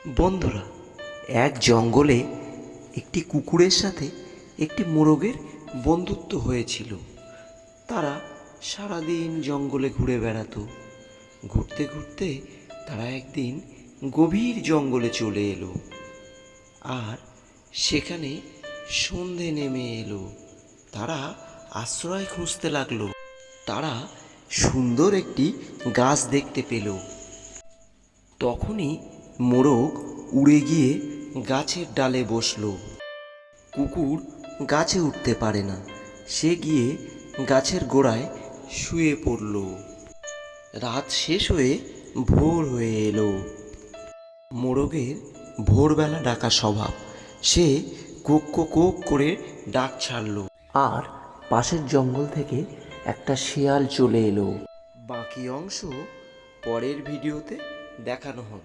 বন্ধুরা, এক জঙ্গলে একটি কুকুরের সাথে একটি মোরগের বন্ধুত্ব হয়েছিল। তারা সারাদিন জঙ্গলে ঘুরে বেড়াতো। ঘুরতে ঘুরতে তারা একদিন গভীর জঙ্গলে চলে এলো। আর সেখানে সন্ধে নেমে এলো। তারা আশ্রয় খুঁজতে লাগলো। তারা সুন্দর একটি গাছ দেখতে পেল। তখনই মোরগ উড়ে গিয়ে গাছের ডালে বসলো। কুকুর গাছে উঠতে পারে না, সে গিয়ে গাছের গোড়ায় শুয়ে পড়ল। রাত শেষ হয়ে ভোর হয়ে এলো। মোরগের ভোরবেলা ডাকা স্বভাব, সে কোক কোক করে ডাক ছাড়ল। আর পাশের জঙ্গল থেকে একটা শিয়াল চলে এলো। বাকি অংশ পরের ভিডিওতে দেখানো হবে।